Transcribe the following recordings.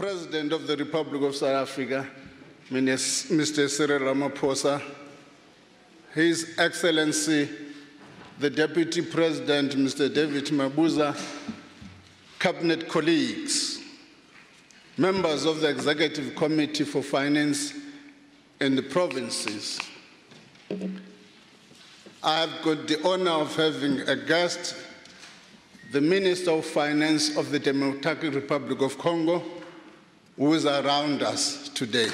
President of the Republic of South Africa, Mr. Cyril Ramaphosa, His Excellency, the Deputy President, Mr. David Mabuza, Cabinet colleagues, members of the Executive Committee for Finance in the provinces. I have got the honor of having a guest, the Minister of Finance of the Democratic Republic of Congo, who is around us today.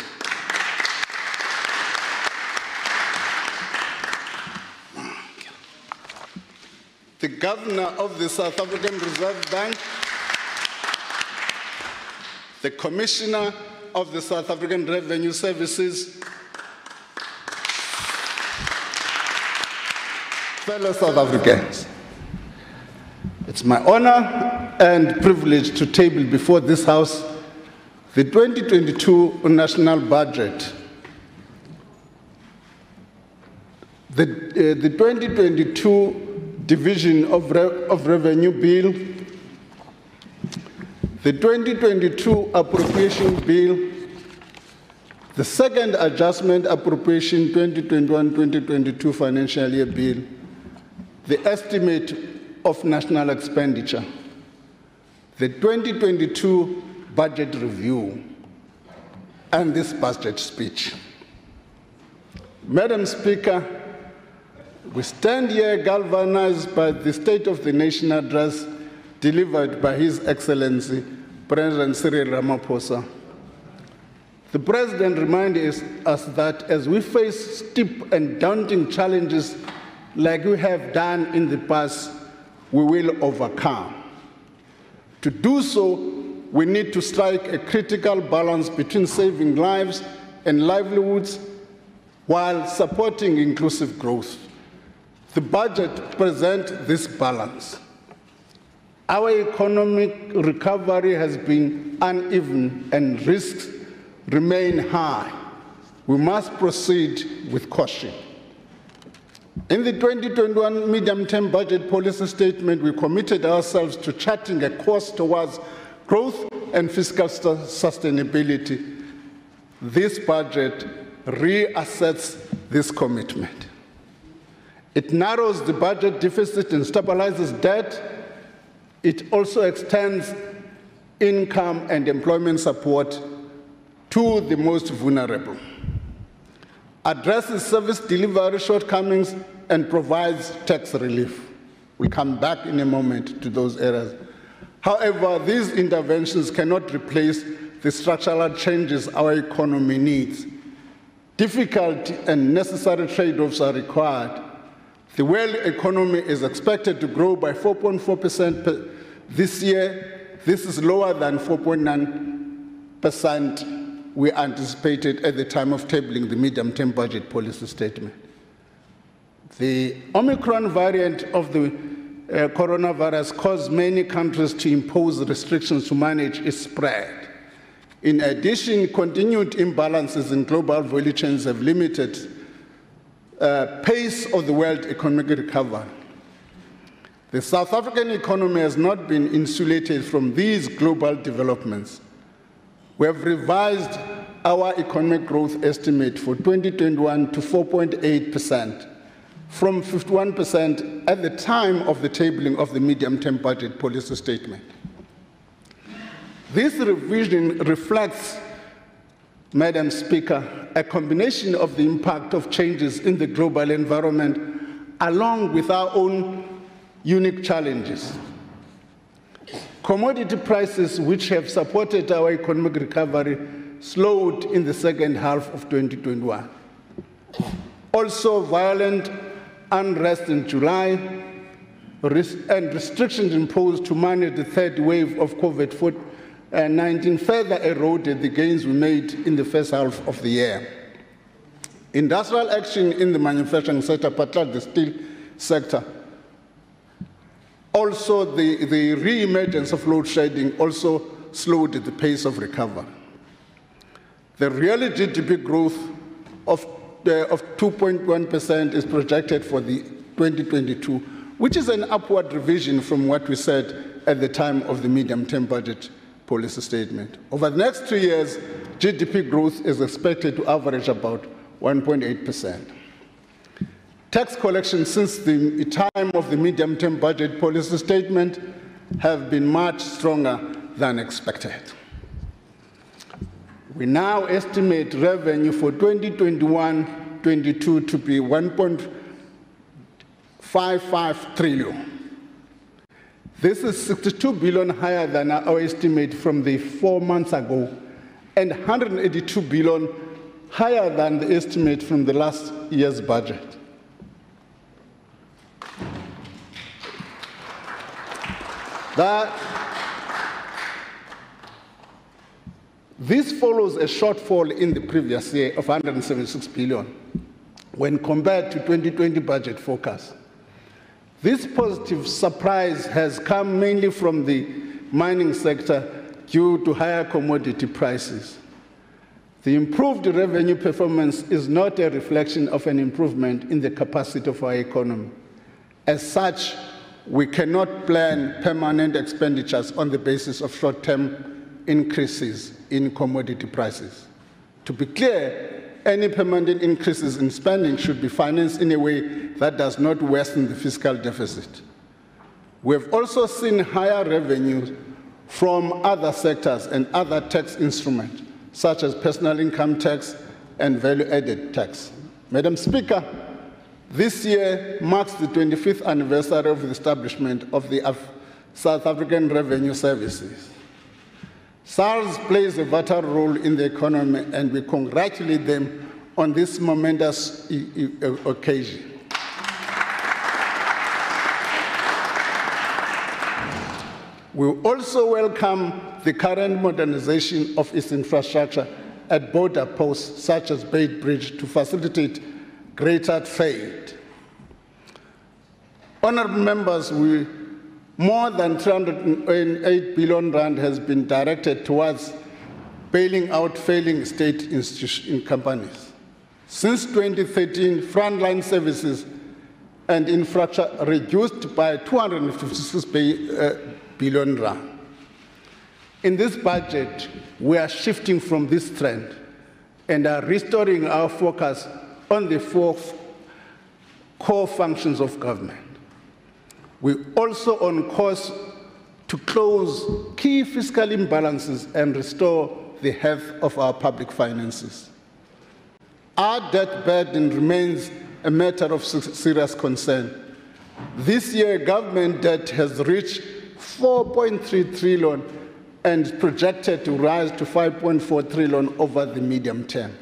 The Governor of the South African Reserve Bank, the Commissioner of the South African Revenue Services, fellow South Africans. It's my honor and privilege to table before this House the 2022 national budget. The 2022 Division of Revenue Bill, the 2022 Appropriation Bill, the second Adjustment Appropriation 2021-2022 Financial Year Bill, the Estimate of National Expenditure, the 2022 Budget Review, and this budget speech. Madam Speaker, we stand here galvanized by the State of the Nation address delivered by His Excellency, President Cyril Ramaphosa. The President reminded us that as we face steep and daunting challenges like we have done in the past, we will overcome. To do so, we need to strike a critical balance between saving lives and livelihoods while supporting inclusive growth. The budget presents this balance. Our economic recovery has been uneven and risks remain high. We must proceed with caution. In the 2021 medium-term budget policy statement, we committed ourselves to charting a course towards growth and fiscal sustainability. This budget reassets this commitment. It narrows the budget deficit and stabilizes debt. It also extends income and employment support to the most vulnerable, addresses service delivery shortcomings, and provides tax relief. We'll come back in a moment to those areas. However, these interventions cannot replace the structural changes our economy needs. Difficult and necessary trade-offs are required. The world economy is expected to grow by 4.4% this year. This is lower than 4.9% we anticipated at the time of tabling the medium-term budget policy statement. The Omicron variant of the coronavirus caused many countries to impose restrictions to manage its spread. In addition, continued imbalances in global value chains have limited pace of the world economic recovery. The South African economy has not been insulated from these global developments. We have revised our economic growth estimate for 2021 to 4.8%, from 51% at the time of the tabling of the medium-term budget policy statement. This revision reflects, Madam Speaker, a combination of the impact of changes in the global environment along with our own unique challenges. Commodity prices, which have supported our economic recovery, slowed in the second half of 2021. Also, violent unrest in July and restrictions imposed to manage the third wave of COVID-19 further eroded the gains we made in the first half of the year. Industrial action in the manufacturing sector, particularly the steel sector, also the re-emergence of load shedding also slowed the pace of recovery. The real GDP growth of 2.1% is projected for the 2022, which is an upward revision from what we said at the time of the medium-term budget policy statement. Over the next 2 years, GDP growth is expected to average about 1.8%. Tax collections since the time of the medium-term budget policy statement have been much stronger than expected. We now estimate revenue for 2021-22 to be 1.55 trillion. This is 62 billion higher than our estimate from the 4 months ago, and 182 billion higher than the estimate from the last year's budget. This follows a shortfall in the previous year of 176 billion when compared to 2020 budget forecast. This positive surprise has come mainly from the mining sector due to higher commodity prices. The improved revenue performance is not a reflection of an improvement in the capacity of our economy. As such, we cannot plan permanent expenditures on the basis of short-term increases in commodity prices. To be clear, any permanent increases in spending should be financed in a way that does not worsen the fiscal deficit. We have also seen higher revenues from other sectors and other tax instruments, such as personal income tax and value-added tax. Madam Speaker, this year marks the 25th anniversary of the establishment of the South African Revenue Services. SARS plays a vital role in the economy, and we congratulate them on this momentous occasion. We also welcome the current modernization of its infrastructure at border posts such as Beit Bridge to facilitate greater trade. Honourable members, more than 308 billion rand has been directed towards bailing out failing state institution companies. Since 2013, frontline services and infrastructure reduced by 256 billion rand. In this budget, we are shifting from this trend and are restoring our focus on the 4 core functions of government. We're also on course to close key fiscal imbalances and restore the health of our public finances. Our debt burden remains a matter of serious concern. This year, government debt has reached 4.3 trillion and projected to rise to 5.4 trillion over the medium term.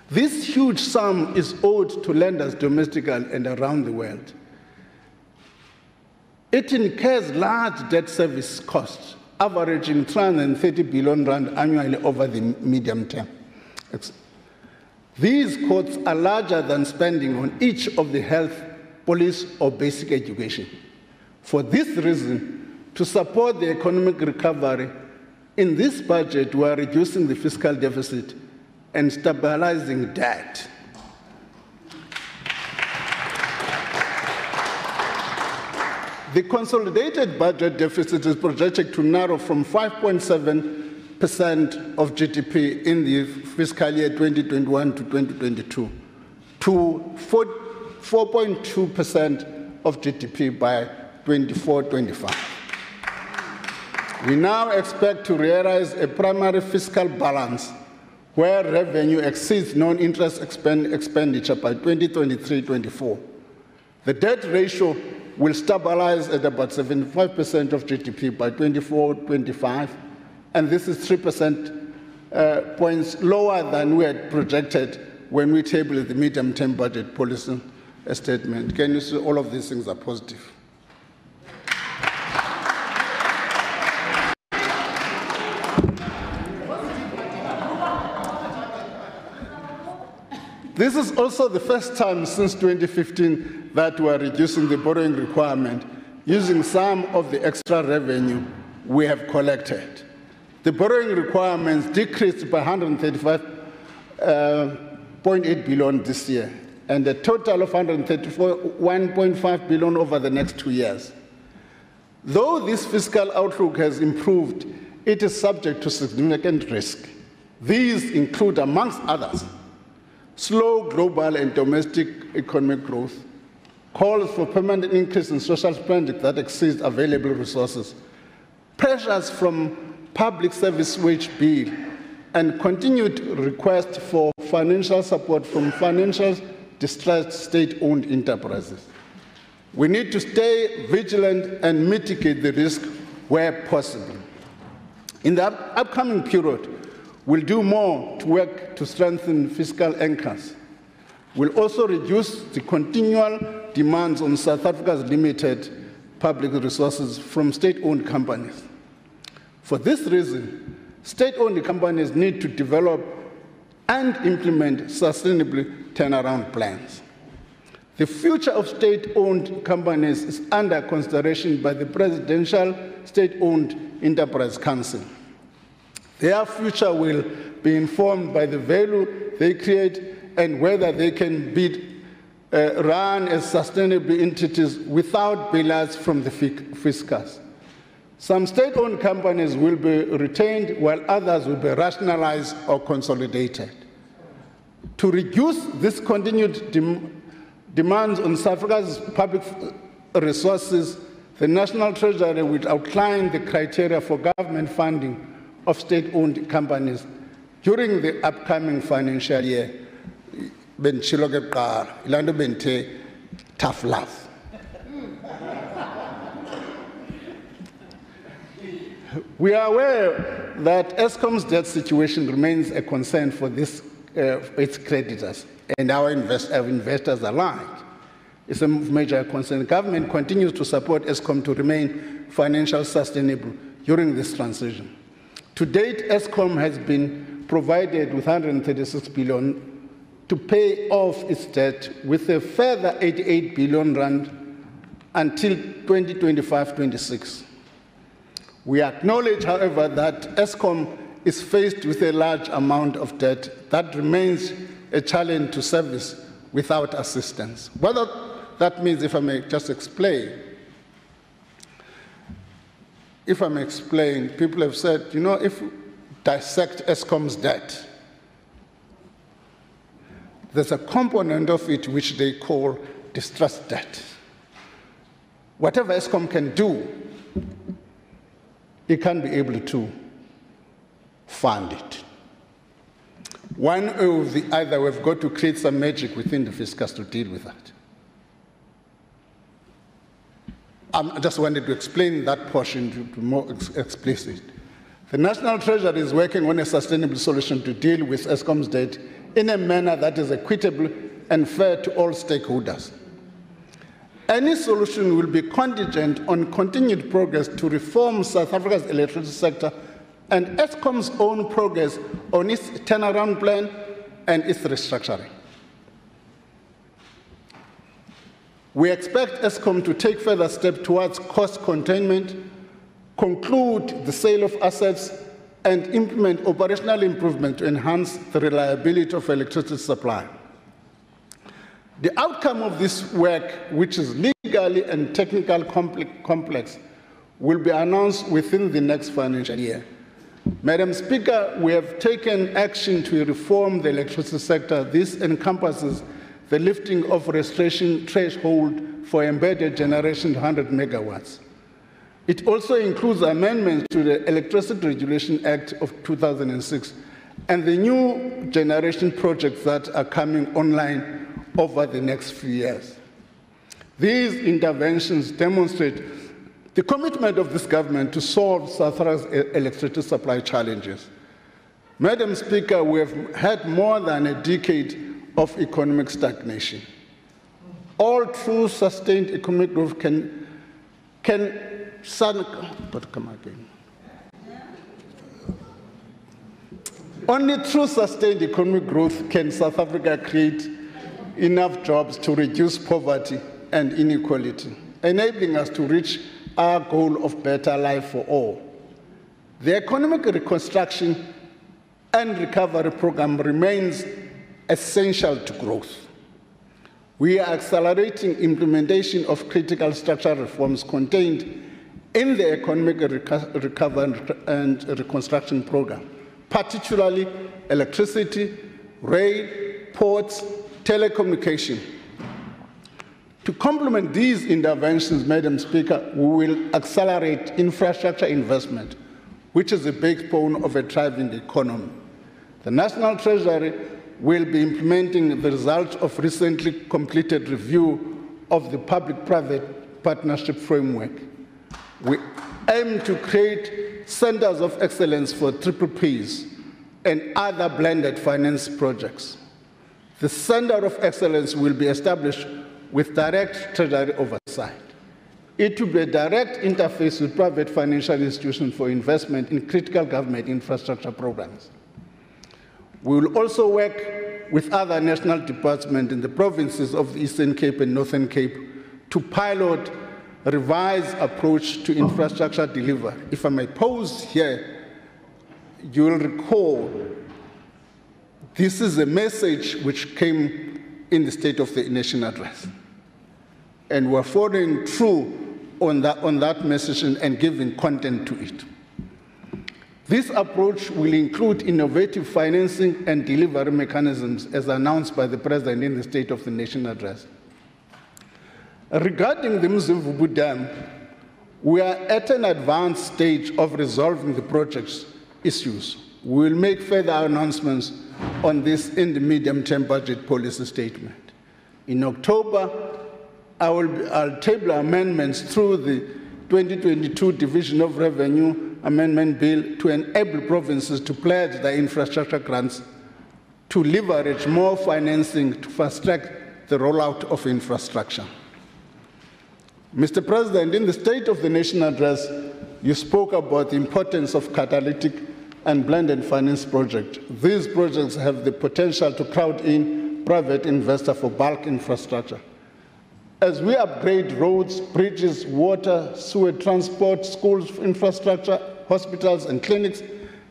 This huge sum is owed to lenders domestically and around the world. It incurs large debt service costs, averaging 330 billion rand annually over the medium term. These costs are larger than spending on each of the health, police, or basic education. For this reason, to support the economic recovery, in this budget, we are reducing the fiscal deficit and stabilizing debt. The consolidated budget deficit is projected to narrow from 5.7% of GDP in the fiscal year 2021 to 2022 to 4.2% of GDP by 24-25. We now expect to realize a primary fiscal balance where revenue exceeds non-interest expenditure by 2023-24. The debt ratio will stabilize at about 75% of GDP by 24-25, and this is 3% points lower than we had projected when we tabled the medium-term budget policy statement. Can you see all of these things are positive? This is also the first time since 2015 that we are reducing the borrowing requirement using some of the extra revenue we have collected. The borrowing requirements decreased by 135.8 billion this year, and a total of 134.1.5 billion over the next 2 years. Though this fiscal outlook has improved, it is subject to significant risk. These include, amongst others, slow global and domestic economic growth, calls for permanent increase in social spending that exceeds available resources, pressures from public service wage bill, and continued request for financial support from financial distressed state-owned enterprises. We need to stay vigilant and mitigate the risk where possible. In the upcoming period, we'll do more to work to strengthen fiscal anchors. We'll also reduce the continual demands on South Africa's limited public resources from state-owned companies. For this reason, state-owned companies need to develop and implement sustainable turnaround plans. The future of state-owned companies is under consideration by the Presidential State-Owned Enterprise Council. Their future will be informed by the value they create and whether they can be run as sustainable entities without bailouts from the fiscus. Some state-owned companies will be retained while others will be rationalized or consolidated. To reduce this continued demands on South Africa's public resources, the National Treasury will outline the criteria for government funding of state-owned companies during the upcoming financial year. Tough love. We are aware that Eskom's debt situation remains a concern for its creditors and our investors alike. It's a major concern. The government continues to support Eskom to remain financially sustainable during this transition. To date, Eskom has been provided with 136 billion to pay off its debt, with a further 88 billion rand until 2025-26. We acknowledge, however, that Eskom is faced with a large amount of debt that remains a challenge to service without assistance. What that means, if I may just explain, people have said, you know, if we dissect Eskom's debt, there's a component of it which they call distressed debt. Whatever Eskom can do, it can't be able to fund it. One or the other, we've got to create some magic within the fiscus to deal with that. I just wanted to explain that portion to be more explicit. The National Treasury is working on a sustainable solution to deal with Eskom's debt in a manner that is equitable and fair to all stakeholders. Any solution will be contingent on continued progress to reform South Africa's electricity sector and Eskom's own progress on its turnaround plan and its restructuring. We expect Eskom to take further steps towards cost containment, conclude the sale of assets, and implement operational improvement to enhance the reliability of electricity supply. The outcome of this work, which is legally and technically complex, will be announced within the next financial year. Madam Speaker, we have taken action to reform the electricity sector. This encompasses the lifting of restoration threshold for embedded generation to 100 megawatts. It also includes amendments to the Electricity Regulation Act of 2006 and the new generation projects that are coming online over the next few years. These interventions demonstrate the commitment of this government to solve South Africa's electricity supply challenges. Madam Speaker, we have had more than a decade of economic stagnation. All true sustained economic growth Only through sustained economic growth can South Africa create enough jobs to reduce poverty and inequality, enabling us to reach our goal of better life for all. The economic reconstruction and recovery program remains essential to growth. We are accelerating implementation of critical structural reforms contained in the economic recovery and reconstruction program, particularly electricity, rail, ports, telecommunication. To complement these interventions, Madam Speaker, we will accelerate infrastructure investment, which is the backbone of a thriving economy. The National Treasury will be implementing the results of recently completed review of the public-private partnership framework. We aim to create centers of excellence for PPPs and other blended finance projects. The Center of Excellence will be established with direct Treasury oversight. It will be a direct interface with private financial institutions for investment in critical government infrastructure programs. We will also work with other national departments in the provinces of the Eastern Cape and Northern Cape to pilot a revised approach to infrastructure delivery. If I may pause here, you will recall this is a message which came in the State of the Nation address. And we're following through on that message and giving content to it. This approach will include innovative financing and delivery mechanisms as announced by the President in the State of the Nation address. Regarding the Mzimvubu Dam, we are at an advanced stage of resolving the project's issues. We will make further announcements on this in the medium-term budget policy statement. In October, I'll table amendments through the 2022 Division of Revenue Amendment Bill to enable provinces to pledge their infrastructure grants to leverage more financing to fast-track the rollout of infrastructure. Mr. President, in the State of the Nation address, you spoke about the importance of catalytic and blended finance projects. These projects have the potential to crowd in private investors for bulk infrastructure. As we upgrade roads, bridges, water, sewer transport, schools infrastructure, hospitals and clinics,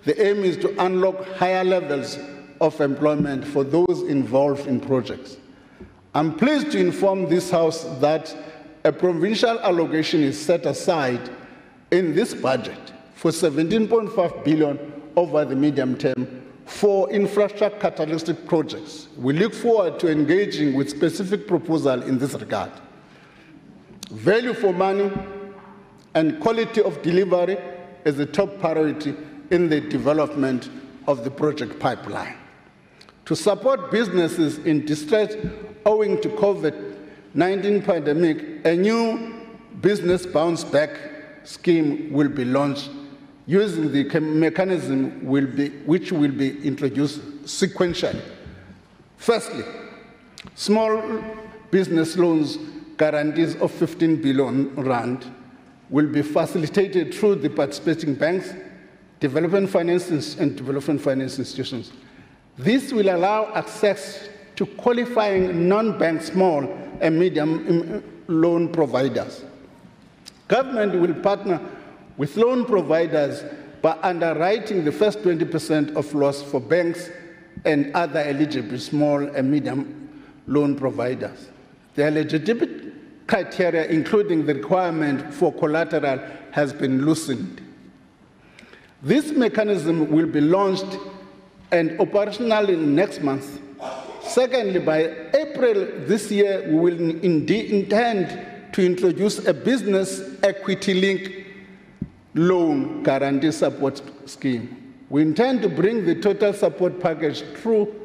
the aim is to unlock higher levels of employment for those involved in projects. I'm pleased to inform this House that a provincial allocation is set aside in this budget for 17.5 billion over the medium term for infrastructure catalytic projects. We look forward to engaging with specific proposals in this regard. Value for money and quality of delivery is a top priority in the development of the project pipeline. To support businesses in distress owing to COVID-19 pandemic, a new business bounce back scheme will be launched using the mechanism which will be introduced sequentially. Firstly, small business loans guarantees of 15 billion rand will be facilitated through the participating banks, development finance and development finance institutions. This will allow access to qualifying non-bank small and medium loan providers. Government will partner with loan providers by underwriting the first 20% of loss for banks and other eligible small and medium loan providers. The eligibility criteria, including the requirement for collateral, has been loosened. This mechanism will be launched and operational next month. Secondly, by April this year, we will indeed intend to introduce a business equity-linked loan guarantee support scheme. We intend to bring the total support package through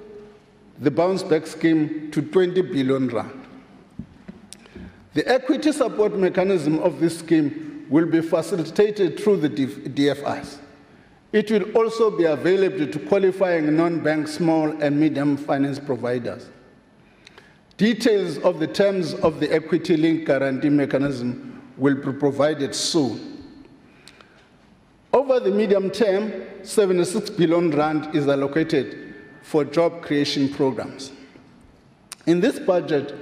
the bounce back scheme to 20 billion rand. The equity support mechanism of this scheme will be facilitated through the DFIs. It will also be available to qualifying non-bank small and medium finance providers. Details of the terms of the equity-linked guarantee mechanism will be provided soon. Over the medium term, 76 billion rand is allocated for job creation programs. In this budget,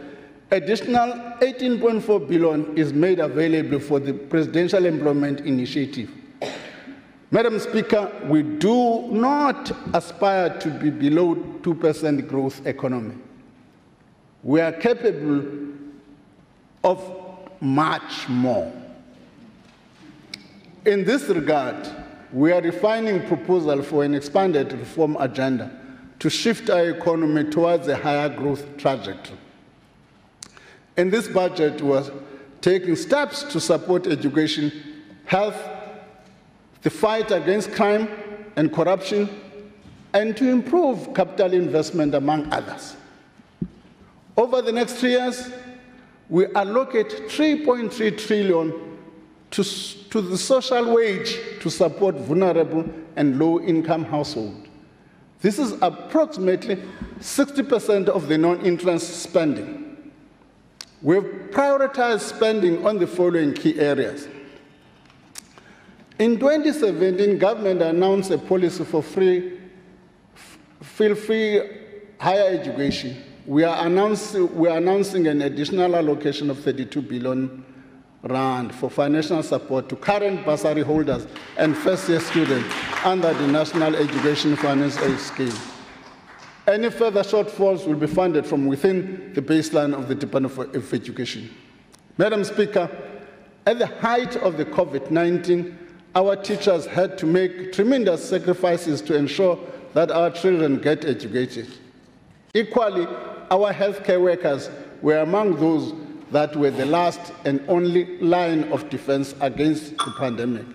additional 18.4 billion is made available for the Presidential Employment Initiative. Madam Speaker, we do not aspire to be below 2% growth economy. We are capable of much more. In this regard, we are refining proposal for an expanded reform agenda to shift our economy towards a higher growth trajectory. In this budget, we are taking steps to support education, health, the fight against crime and corruption, and to improve capital investment, among others. Over the next 3 years, we allocate 3.3 trillion to the social wage to support vulnerable and low-income households. This is approximately 60% of the non-interest spending. We've prioritized spending on the following key areas. In 2017, government announced a policy for free higher education. We are announcing an additional allocation of 32 billion rand for financial support to current bursary holders and first-year students under the National Education Finance Aid Scheme. Any further shortfalls will be funded from within the baseline of the Department of Education. Madam Speaker, at the height of the COVID-19, our teachers had to make tremendous sacrifices to ensure that our children get educated. Equally, our healthcare workers were among those that were the last and only line of defense against the pandemic.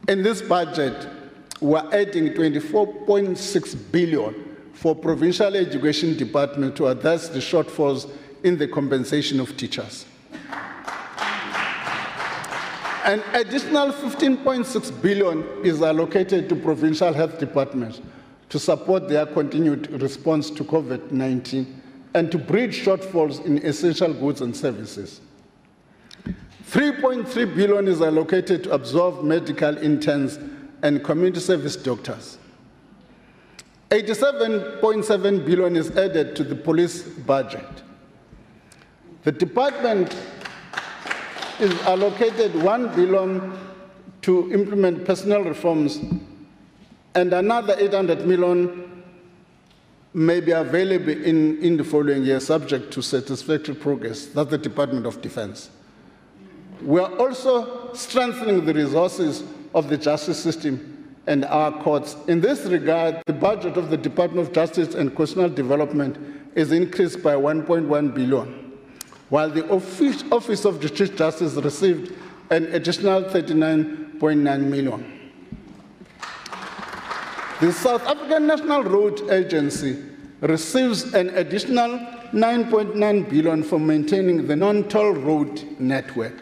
In this budget, we are adding 24.6 billion for provincial education department to address the shortfalls in the compensation of teachers. An additional 15.6 billion is allocated to provincial health departments to support their continued response to COVID-19 and to bridge shortfalls in essential goods and services. 3.3 billion is allocated to absorb medical interns and community service doctors. 87.7 billion is added to the police budget. The department is allocated 1 billion to implement personnel reforms, and another 800 million may be available in the following year, subject to satisfactory progress. That's the Department of Defense. We are also strengthening the resources of the justice system and our courts. In this regard, the budget of the Department of Justice and Constitutional Development is increased by 1.1 billion, while the Office of the Chief Justice received an additional 39.9 million. The South African National Road Agency receives an additional 9.9 billion for maintaining the non-toll road network.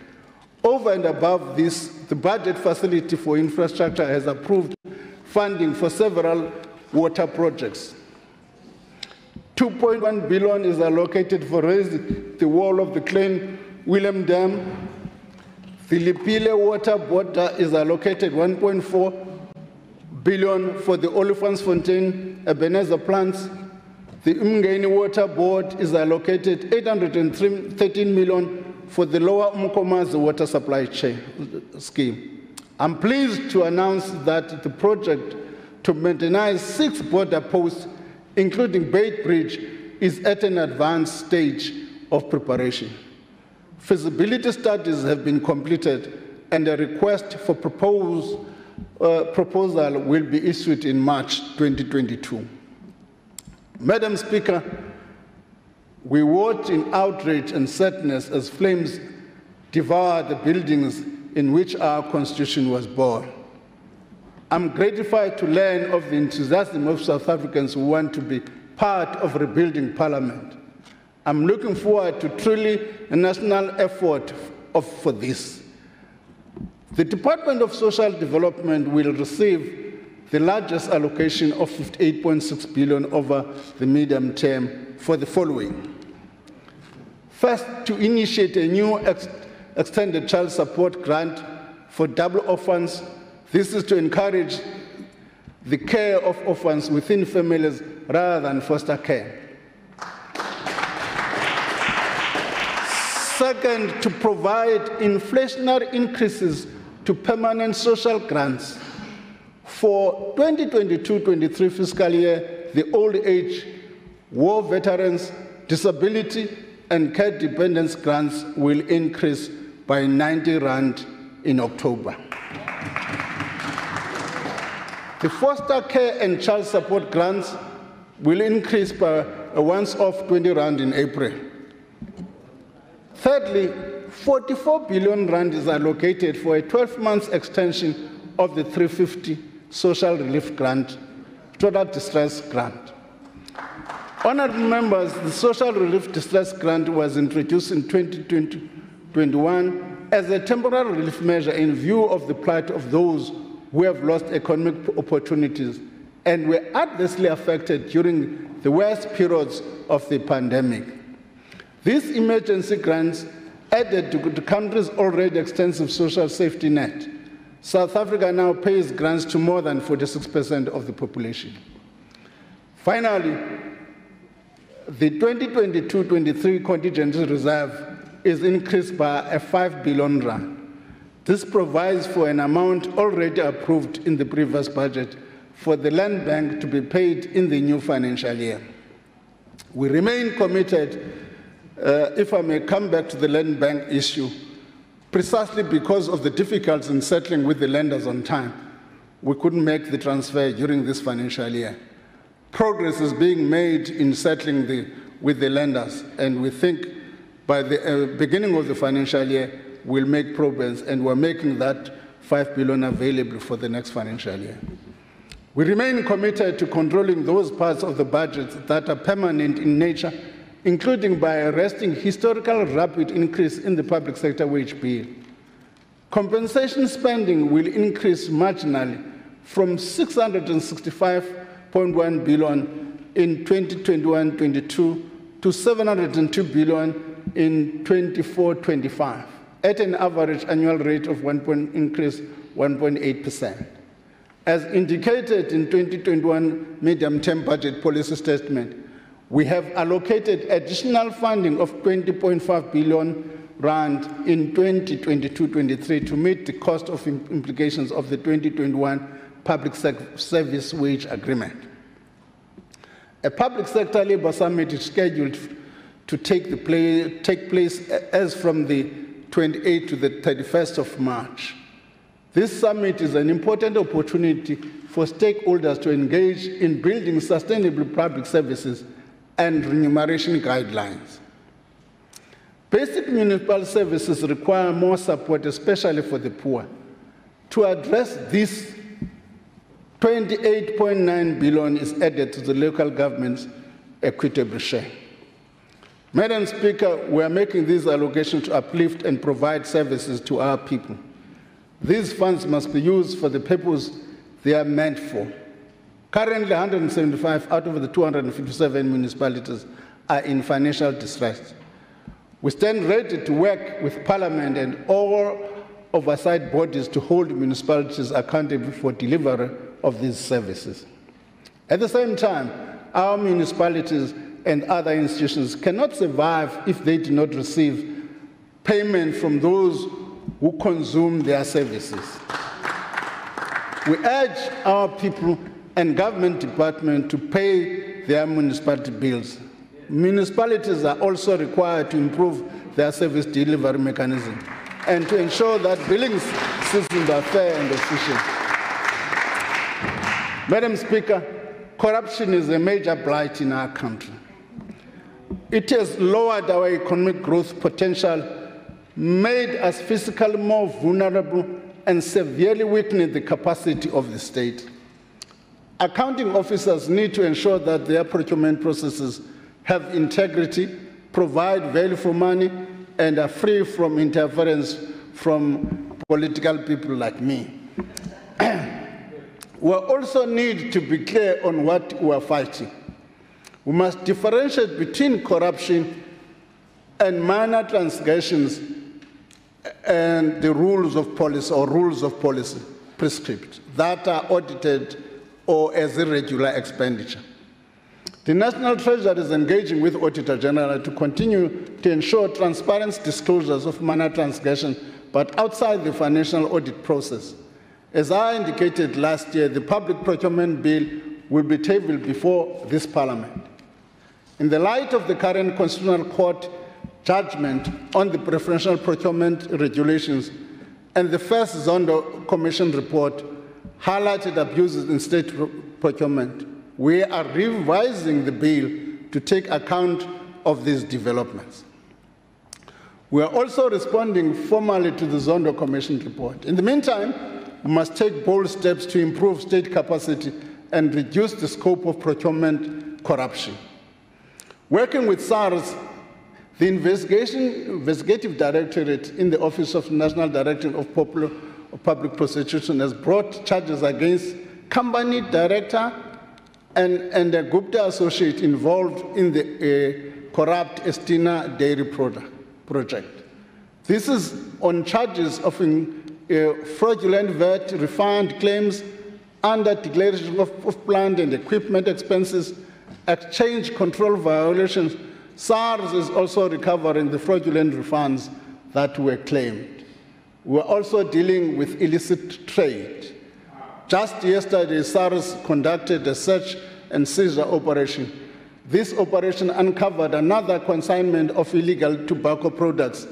Over and above this, the budget facility for infrastructure has approved funding for several water projects. 2.1 billion is allocated for raising the wall of the Klein Willem Dam. The Lipile water border is allocated 1.4 billion for the Olifantsfontein Ebenezer plants. The Umgeni Water Board is allocated 813 million for the Lower Umkomazi water supply chain scheme. I'm pleased to announce that the project to maintain 6 border posts, including Bait Bridge, is at an advanced stage of preparation. Feasibility studies have been completed, and a request for proposal will be issued in March 2022. Madam Speaker, we watch in outrage and sadness as flames devour the buildings in which our Constitution was born. I'm gratified to learn of the enthusiasm of South Africans who want to be part of rebuilding Parliament. I'm looking forward to truly a national effort for this. The Department of Social Development will receive the largest allocation of 58.6 billion over the medium term for the following. First, to initiate a new extended child support grant for double orphans. This is to encourage the care of orphans within families rather than foster care. Second, to provide inflationary increases to permanent social grants. For 2022-23 fiscal year, the old age, war veterans, disability, and care dependence grants will increase by 90 rand in October. The foster care and child support grants will increase by a once-off 20 rand in April. Thirdly, 44 billion rand is allocated for a 12-month extension of the 350 social relief grant, total distress grant. Honourable members, the social relief distress grant was introduced in 2021 as a temporary relief measure in view of the plight of those who have lost economic opportunities and were adversely affected during the worst periods of the pandemic. These emergency grants added to the country's already extensive social safety net. South Africa now pays grants to more than 46% of the population. Finally, the 2022-23 contingency reserve is increased by a 5 billion rand. This provides for an amount already approved in the previous budget for the Land Bank to be paid in the new financial year. We remain committed, if I may come back to the Land Bank issue, precisely because of the difficulties in settling with the lenders on time. We couldn't make the transfer during this financial year. Progress is being made in settling with the lenders, and we think by the beginning of the financial year, we'll make progress, and we're making that 5 billion available for the next financial year. We remain committed to controlling those parts of the budget that are permanent in nature, including by arresting historical rapid increase in the public sector wage bill. Compensation spending will increase marginally from 665.1 billion in 2021-22 to 702 billion in 24-25, at an average annual rate of increase 1.8%. As indicated in 2021 medium-term budget policy statement, we have allocated additional funding of 20.5 billion rand in 2022-23 to meet the cost of implications of the 2021 Public Service Wage Agreement. A public sector labour summit is scheduled to take place as from the 28th to the 31st of March. This summit is an important opportunity for stakeholders to engage in building sustainable public services and remuneration guidelines. Basic municipal services require more support, especially for the poor. To address this, 28.9 billion is added to the local government's equitable share. Madam Speaker, we are making these allocations to uplift and provide services to our people. These funds must be used for the purpose they are meant for. Currently, 175 out of the 257 municipalities are in financial distress. We stand ready to work with Parliament and all oversight bodies to hold municipalities accountable for delivery of these services. At the same time, our municipalities and other institutions cannot survive if they do not receive payment from those who consume their services. We urge our people and government departments to pay their municipality bills. Municipalities are also required to improve their service delivery mechanism and to ensure that billing systems are fair and efficient. Madam Speaker, corruption is a major blight in our country. It has lowered our economic growth potential, made us physically more vulnerable, and severely weakened the capacity of the state. Accounting officers need to ensure that their procurement processes have integrity, provide value for money, and are free from interference from political people like me. We also need to be clear on what we are fighting. We must differentiate between corruption and minor transgressions and the rules of policy or rules of policy prescribed that are audited or as irregular expenditure. The National Treasury is engaging with Auditor General to continue to ensure transparent disclosures of minor transgression, but outside the financial audit process. As I indicated last year, the Public Procurement Bill will be tabled before this Parliament. In the light of the current Constitutional Court judgment on the preferential procurement regulations and the first Zondo Commission report highlighted abuses in state procurement. We are revising the bill to take account of these developments. We are also responding formally to the Zondo Commission report. In the meantime, we must take bold steps to improve state capacity and reduce the scope of procurement corruption. Working with SARS, the Investigative Directorate in the Office of National Director of Public Prosecution has brought charges against company director and a Gupta associate involved in the corrupt Estina dairy project. This is on charges of fraudulent VAT refund claims, under declaration of plant and equipment expenses, exchange control violations. SARS is also recovering the fraudulent refunds that were claimed. We're also dealing with illicit trade. Just yesterday, SARS conducted a search and seizure operation. This operation uncovered another consignment of illegal tobacco products,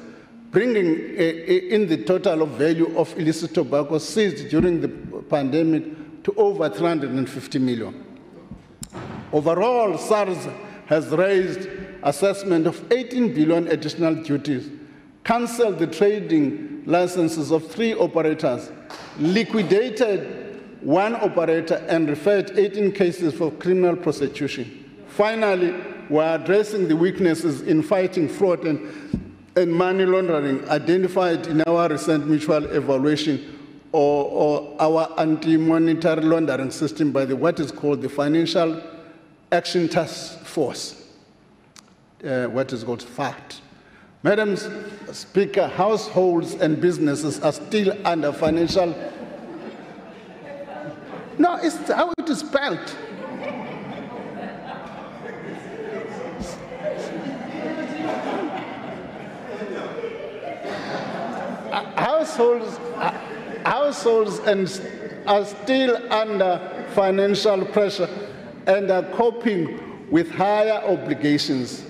bringing in the total of value of illicit tobacco seized during the pandemic to over 350 million. Overall, SARS has raised assessment of 18 billion additional duties, cancelled the trading licenses of 3 operators, liquidated 1 operator, and referred 18 cases for criminal prosecution. Finally, we are addressing the weaknesses in fighting fraud and money laundering identified in our recent mutual evaluation or our anti-monetary laundering system by what is called the Financial Action Task Force, what is called FACT. Madam Speaker, households and businesses are still under financial... No, it's how it is spelled. Households are still under financial pressure and are coping with higher obligations,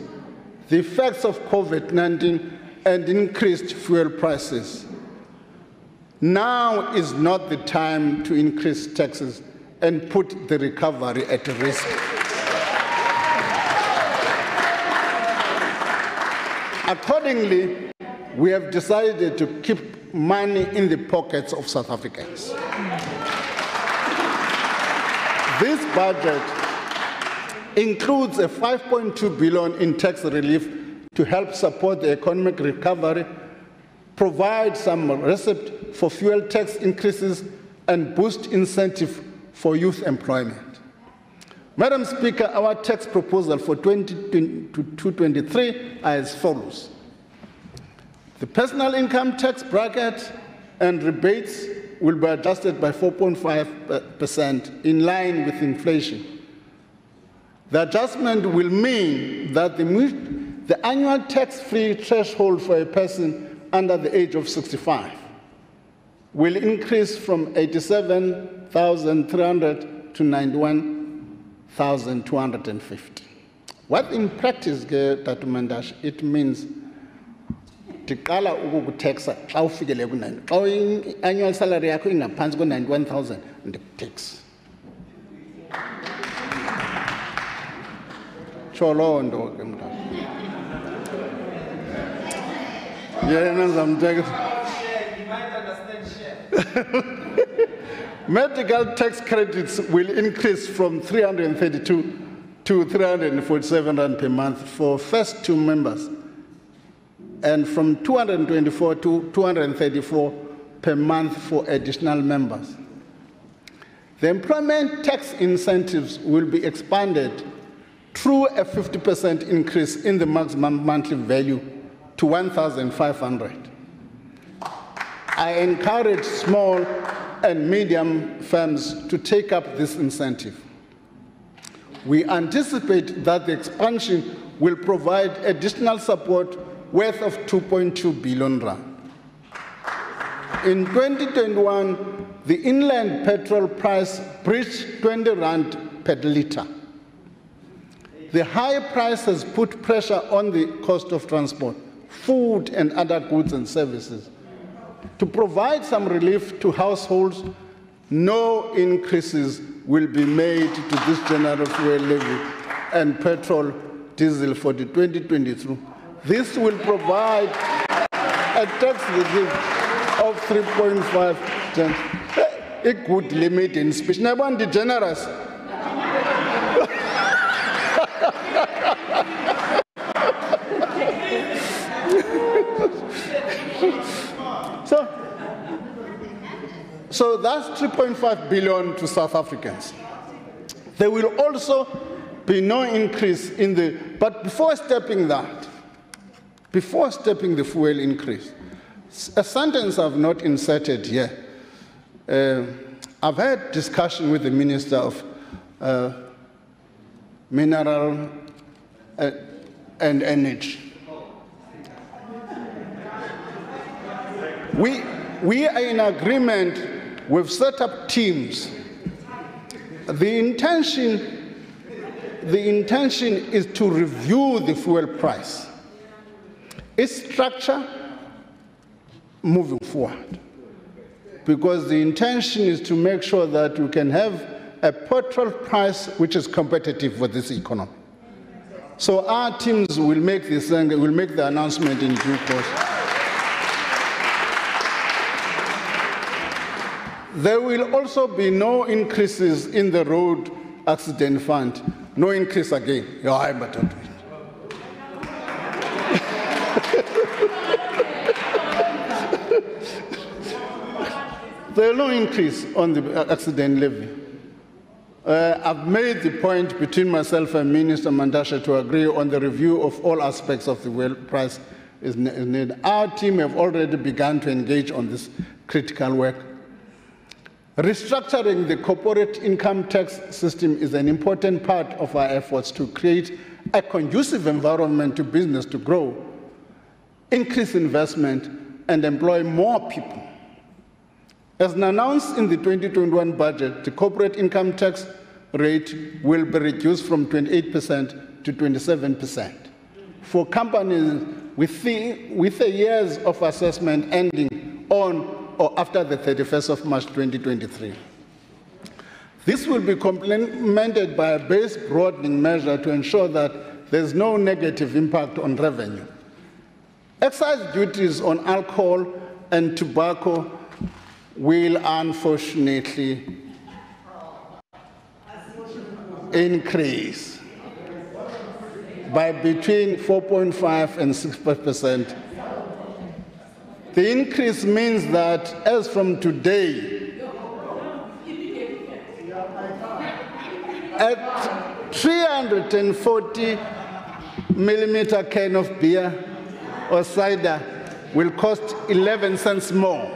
the effects of COVID-19 and increased fuel prices. Now is not the time to increase taxes and put the recovery at risk. Accordingly, we have decided to keep money in the pockets of South Africans. This budget includes a 5.2 billion in tax relief to help support the economic recovery, provide some receipt for fuel tax increases, and boost incentive for youth employment. Madam Speaker, our tax proposal for 2022-23 are as follows. The personal income tax bracket and rebates will be adjusted by 4.5% in line with inflation. The adjustment will mean that the annual tax-free threshold for a person under the age of 65 will increase from 87,300 to 91,250. What in practice, it means tiqala ukukutaxa xa ufikele ku9 xa annual salary yakho ingaphansi ko91,000 ndikutax cholondo ke mntana yena ngizamteka. Medical tax credits will increase from 332 to 347 rand per month for first 2 members, and from 224 to 234 per month for additional members. The employment tax incentives will be expanded through a 50% increase in the maximum monthly value to 1,500. I encourage small and medium firms to take up this incentive. We anticipate that the expansion will provide additional support worth of 2.2 billion rand. In 2021, the inland petrol price breached 20 rand per litre. The high price has put pressure on the cost of transport, food and other goods and services. to provide some relief to households, no increases will be made to this general fuel levy and petrol, diesel for the 2023. This will provide a tax relief of 3.5%. A good limit in speech. I want the generous. So that's 3.5 billion to South Africans. There will also be no increase in the, but before stepping the fuel increase, a sentence I've not inserted here. I've had discussion with the Minister of Mineral and Energy. We are in agreement. We've set up teams. The intention is to review the fuel price, its structure moving forward, because the intention is to make sure that we can have a petrol price which is competitive for this economy. So our teams will make this thing, will make the announcement in due course. There will also be no increases in the road accident fund. No increase again. There is no increase on the accident levy. I've made the point between myself and Minister Mandasha to agree on the review of all aspects of the fuel price is needed. Our team have already begun to engage on this critical work. Restructuring the corporate income tax system is an important part of our efforts to create a conducive environment to business to grow, increase investment, and employ more people. As announced in the 2021 budget, the corporate income tax rate will be reduced from 28% to 27% for companies with a years of assessment ending on or after the 31st of March 2023. This will be complemented by a base broadening measure to ensure that there is no negative impact on revenue. Excise duties on alcohol and tobacco will unfortunately increase by between 4.5 and 6%. The increase means that as from today, a 340 millimeter can of beer or cider will cost 11 cents more.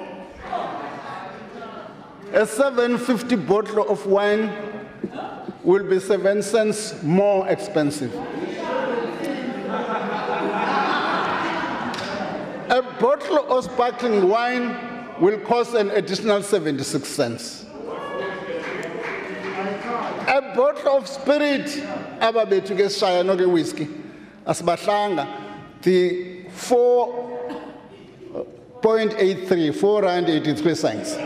A 750 bottle of wine will be 7 cents more expensive. A bottle of sparkling wine will cost an additional 76 cents. A bottle of spirit, whiskey, the 4.83 cents.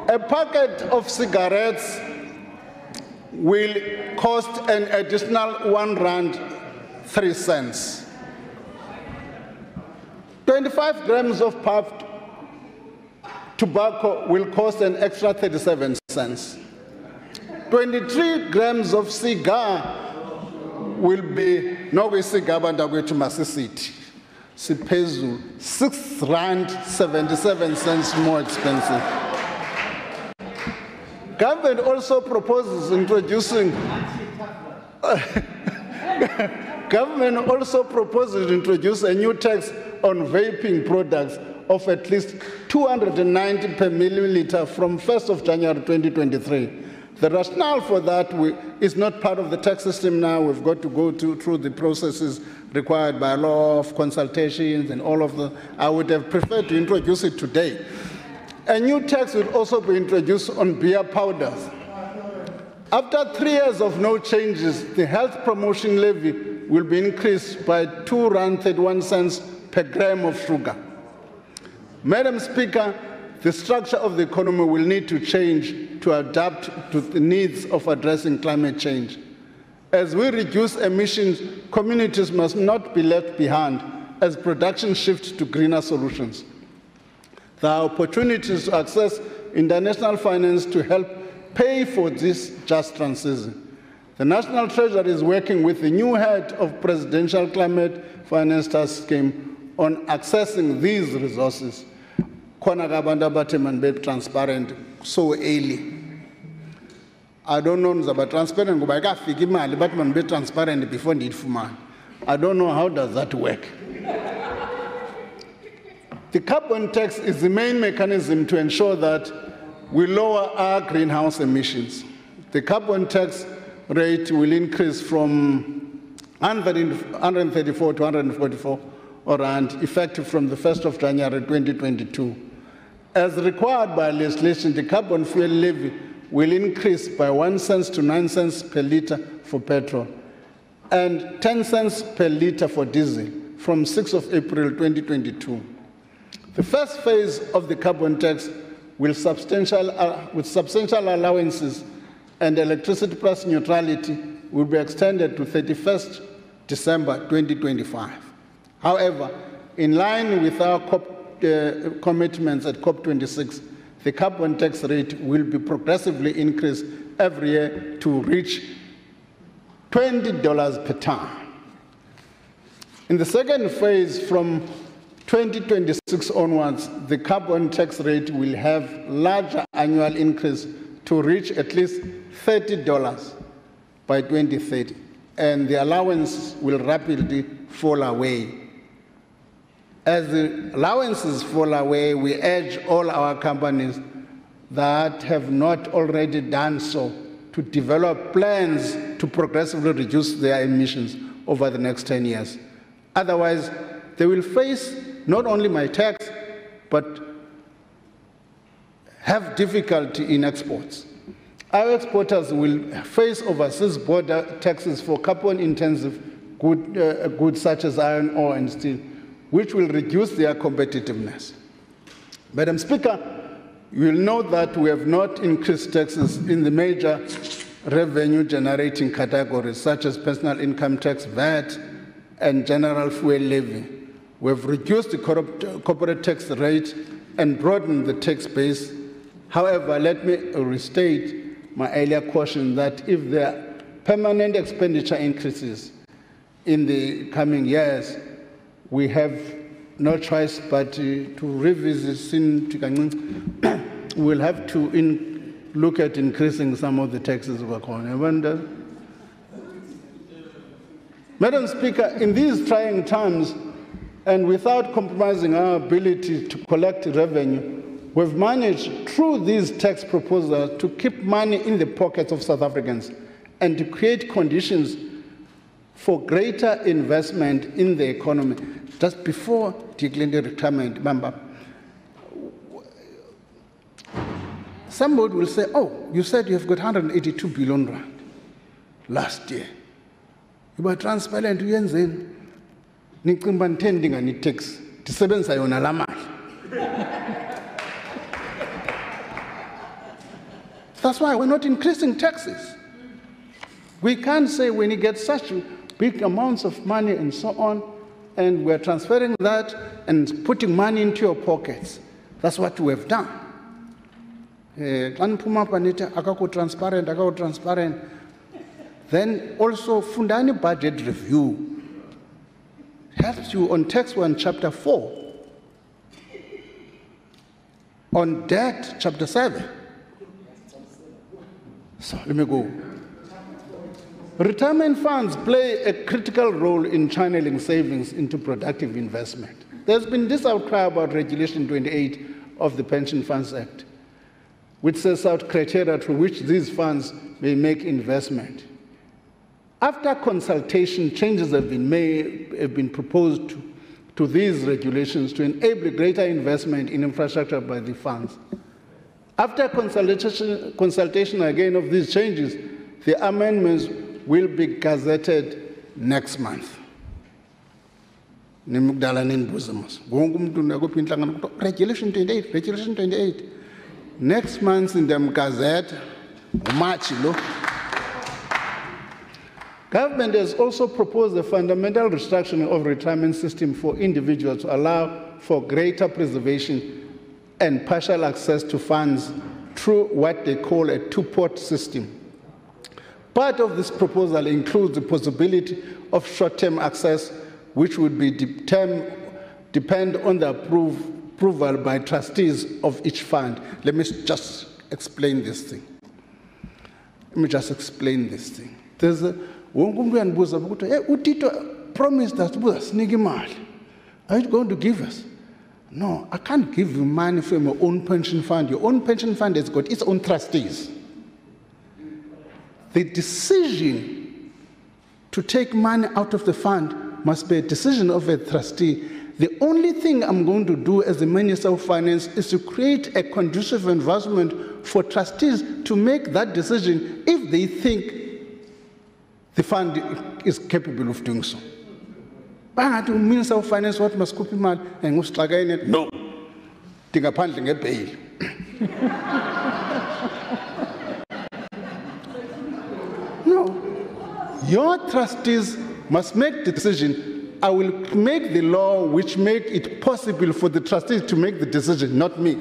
A packet of cigarettes will cost an additional R1.03. 25 grams of puffed tobacco will cost an extra 37 cents. 23 grams of cigar will be no cigar to Masisiti. Sipezu R6.77 more expensive. Government also proposes introducing a new tax on vaping products of at least 290 per milliliter from 1st of January 2023. The rationale for that is not part of the tax system now. We've got to go through the processes required by law of consultations and all of the. I would have preferred to introduce it today. A new tax will also be introduced on beer powders. After 3 years of no changes, the health promotion levy will be increased by R2.31 per gram of sugar. Madam Speaker, the structure of the economy will need to change to adapt to the needs of addressing climate change. As we reduce emissions, communities must not be left behind as production shifts to greener solutions. There are opportunities to access international finance to help pay for this just transition. The National Treasury is working with the new head of Presidential Climate Finance Task Scheme on accessing these resources. Khona abantu abathi manibe transparent so early. I don't know about transparent ngoba ikafika imali bathi manibe transparent before ndiyifumane. I don't know how does that work. The carbon tax is the main mechanism to ensure that we lower our greenhouse emissions. The carbon tax rate will increase from 134 to 144 rand, effective from the 1st of January 2022. As required by legislation, the carbon fuel levy will increase by 1 cent to 9 cents per litre for petrol and 10 cents per litre for diesel from 6th of April 2022. The first phase of the carbon tax with substantial allowances and electricity price neutrality will be extended to 31st December 2025. However, in line with our commitments at COP26, the carbon tax rate will be progressively increased every year to reach $20 per ton. In the second phase, from 2026 onwards, the carbon tax rate will have larger annual increase to reach at least $30 by 2030, and the allowance will rapidly fall away. As the allowances fall away, we urge all our companies that have not already done so to develop plans to progressively reduce their emissions over the next 10 years. Otherwise, they will face not only my tax, but have difficulty in exports. Our exporters will face overseas border taxes for carbon-intensive goods such as iron ore and steel, which will reduce their competitiveness. Madam Speaker, you will note that we have not increased taxes in the major revenue-generating categories, such as personal income tax, VAT, and general fuel levy. We have reduced the corporate tax rate and broadened the tax base. However, let me restate my earlier caution that if there are permanent expenditure increases in the coming years, we have no choice but to revisit. We'll have to look at increasing some of the taxes we're on. Madam Speaker, in these trying times, and without compromising our ability to collect revenue, we've managed through these tax proposals to keep money in the pockets of South Africans and to create conditions for greater investment in the economy. Just before declaring retirement, somebody will say, oh, you said you have got 182 billion rand last year. You were transparent, you ain't Nikumba intending any tax. Disturbance ayona lamali. That's why we're not increasing taxes. We can't say when you get such big amounts of money and so on, and we're transferring that and putting money into your pockets. That's what we have done. Transparent. Then also Fundani budget review helps you on Tax 1, Chapter 4, on debt, Chapter 7. So let me go. Retirement funds play a critical role in channeling savings into productive investment. There's been this outcry about Regulation 28 of the Pension Funds Act, which sets out criteria through which these funds may make investment. After consultation, changes have been proposed to these regulations to enable greater investment in infrastructure by the funds. After consultation again of these changes, the amendments will be gazetted next month. nimukudala ninibuze mos. Wonke umuntu nakuphi inhlangano kuthi Regulation 28, Regulation 28. Next month in the Gazette, March lo. Government has also proposed a fundamental restructuring of retirement system for individuals to allow for greater preservation and partial access to funds through what they call a two-pot system. Part of this proposal includes the possibility of short-term access, which would be depend on the approval by trustees of each fund. Let me just explain this thing. There's a Utito promised us, are you going to give us? No, I can't give you money from your own pension fund. Your own pension fund has got its own trustees. The decision to take money out of the fund must be a decision of a trustee. The only thing I'm going to do as the Minister of Finance is to create a conducive environment for trustees to make that decision if they think the fund is capable of doing so. But the Minister of Finance what must copy man and must it? No. Think upon a bail. No. Your trustees must make the decision. I will make the law which make it possible for the trustees to make the decision, not me.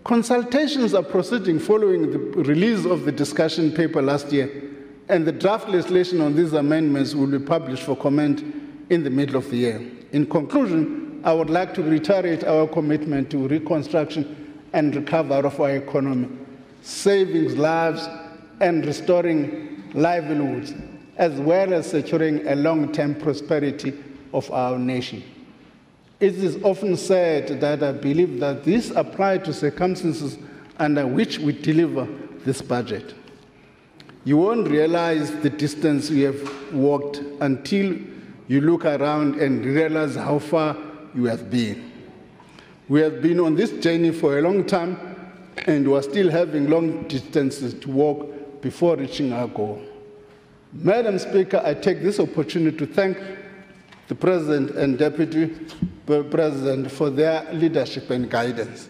Consultations are proceeding following the release of the discussion paper last year, and the draft legislation on these amendments will be published for comment in the middle of the year. In conclusion, I would like to reiterate our commitment to reconstruction and recovery of our economy, saving lives and restoring livelihoods, as well as securing a long-term prosperity of our nation. It is often said that I believe that this applies to circumstances under which we deliver this budget. You won't realize the distance you have walked until you look around and realize how far you have been. We have been on this journey for a long time, and we are still having long distances to walk before reaching our goal. Madam Speaker, I take this opportunity to thank the President and Deputy President for their leadership and guidance.